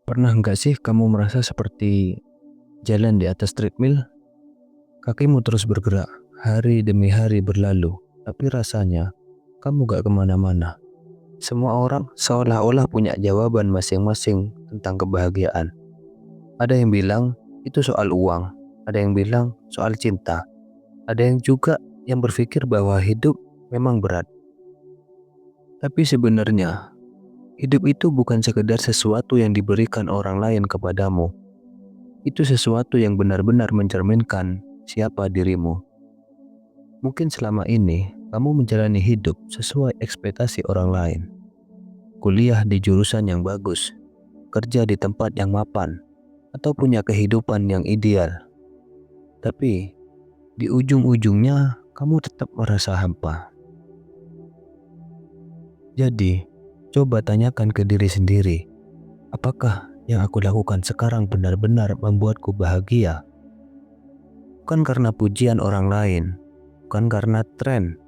Pernah nggak sih kamu merasa seperti jalan di atas treadmill? Kakimu terus bergerak, hari demi hari berlalu, tapi rasanya kamu gak kemana-mana. Semua orang seolah-olah punya jawaban masing-masing tentang kebahagiaan. Ada yang bilang itu soal uang, ada yang bilang soal cinta, ada yang juga yang berpikir bahwa hidup memang berat. Tapi sebenarnya, hidup itu bukan sekedar sesuatu yang diberikan orang lain kepadamu. Itu sesuatu yang benar-benar mencerminkan siapa dirimu. Mungkin selama ini kamu menjalani hidup sesuai ekspektasi orang lain. Kuliah di jurusan yang bagus, kerja di tempat yang mapan, atau punya kehidupan yang ideal. Tapi di ujung-ujungnya kamu tetap merasa hampa. Jadi, coba tanyakan ke diri sendiri, apakah yang aku lakukan sekarang benar-benar membuatku bahagia? Bukan karena pujian orang lain, bukan karena tren,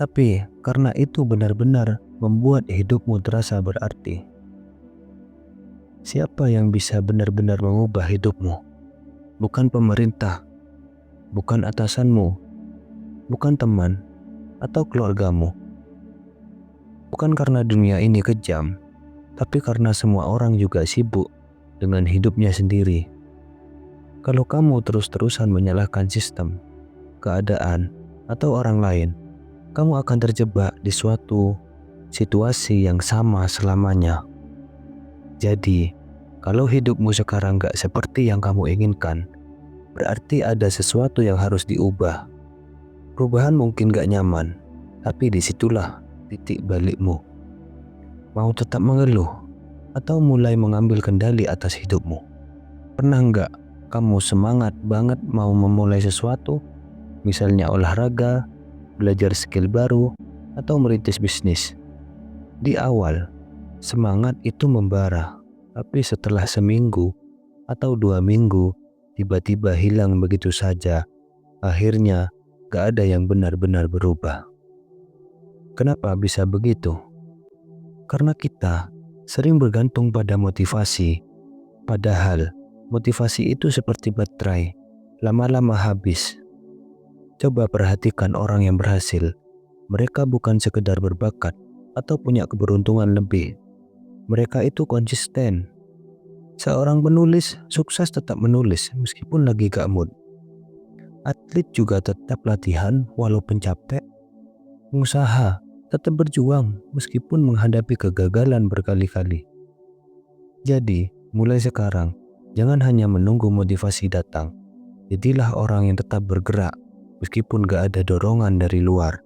tapi karena itu benar-benar membuat hidupmu terasa berarti. Siapa yang bisa benar-benar mengubah hidupmu? Bukan pemerintah, bukan atasanmu, bukan teman, atau keluargamu. Bukan karena dunia ini kejam, tapi karena semua orang juga sibuk dengan hidupnya sendiri. Kalau kamu terus-terusan menyalahkan sistem, keadaan, atau orang lain, kamu akan terjebak di suatu situasi yang sama selamanya. Jadi, kalau hidupmu sekarang gak seperti yang kamu inginkan, berarti ada sesuatu yang harus diubah. Perubahan mungkin gak nyaman, tapi disitulah titik balikmu. Mau tetap mengeluh, atau mulai mengambil kendali atas hidupmu? Pernah gak kamu semangat banget mau memulai sesuatu, misalnya olahraga, belajar skill baru, atau merintis bisnis? Di awal, semangat itu membara, tapi setelah seminggu atau 2 minggu, tiba-tiba hilang begitu saja. Akhirnya, gak ada yang benar-benar berubah. Kenapa bisa begitu? Karena kita sering bergantung pada motivasi. Padahal, motivasi itu seperti baterai, lama-lama habis. Coba perhatikan orang yang berhasil. Mereka bukan sekedar berbakat atau punya keberuntungan lebih. Mereka itu konsisten. Seorang penulis sukses tetap menulis meskipun lagi gak mood. Atlet juga tetap latihan walaupun capek. Pengusaha tetap berjuang meskipun menghadapi kegagalan berkali-kali. Jadi, mulai sekarang, jangan hanya menunggu motivasi datang. Jadilah orang yang tetap bergerak meskipun gak ada dorongan dari luar.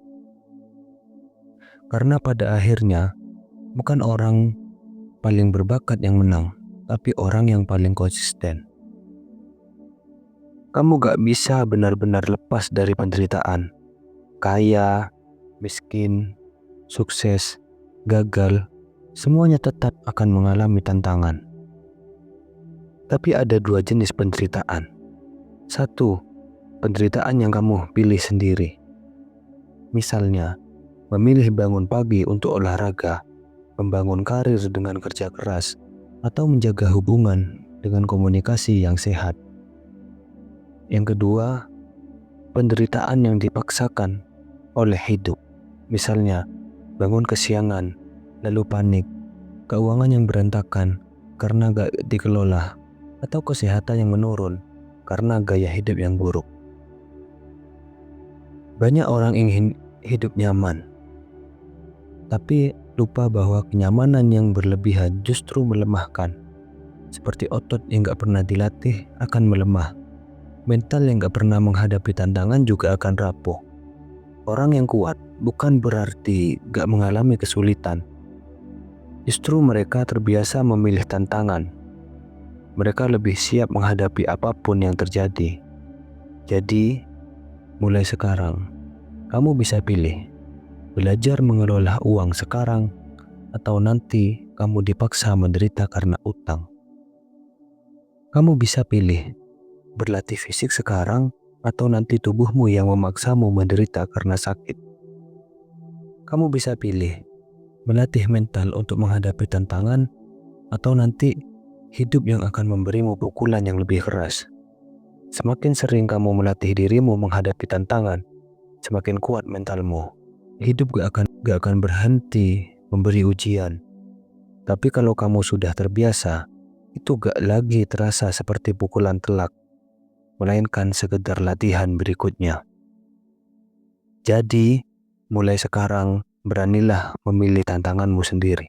Karena pada akhirnya, bukan orang paling berbakat yang menang, tapi orang yang paling konsisten. Kamu gak bisa benar-benar lepas dari penderitaan. Kaya, miskin, sukses, gagal, semuanya tetap akan mengalami tantangan. Tapi ada 2 jenis penderitaan. 1, penderitaan yang kamu pilih sendiri. Misalnya, memilih bangun pagi untuk olahraga, membangun karir dengan kerja keras, atau menjaga hubungan dengan komunikasi yang sehat. Yang kedua, penderitaan yang dipaksakan oleh hidup. Misalnya, bangun kesiangan, lalu panik, keuangan yang berantakan karena gak dikelola, atau kesehatan yang menurun karena gaya hidup yang buruk. Banyak orang ingin hidup nyaman, tapi lupa bahwa kenyamanan yang berlebihan justru melemahkan. Seperti otot yang gak pernah dilatih akan melemah. Mental yang gak pernah menghadapi tantangan juga akan rapuh. Orang yang kuat bukan berarti gak mengalami kesulitan. Justru mereka terbiasa memilih tantangan. Mereka lebih siap menghadapi apapun yang terjadi. Jadi, mulai sekarang, kamu bisa pilih. Belajar mengelola uang sekarang, atau nanti kamu dipaksa menderita karena utang. Kamu bisa pilih. Berlatih fisik sekarang, atau nanti tubuhmu yang memaksamu menderita karena sakit. Kamu bisa pilih melatih mental untuk menghadapi tantangan, atau nanti hidup yang akan memberimu pukulan yang lebih keras. Semakin sering kamu melatih dirimu menghadapi tantangan, semakin kuat mentalmu. Hidup gak akan berhenti memberi ujian. Tapi kalau kamu sudah terbiasa, itu gak lagi terasa seperti pukulan telak, melainkan sekedar latihan berikutnya. Jadi, mulai sekarang beranilah memilih tantanganmu sendiri.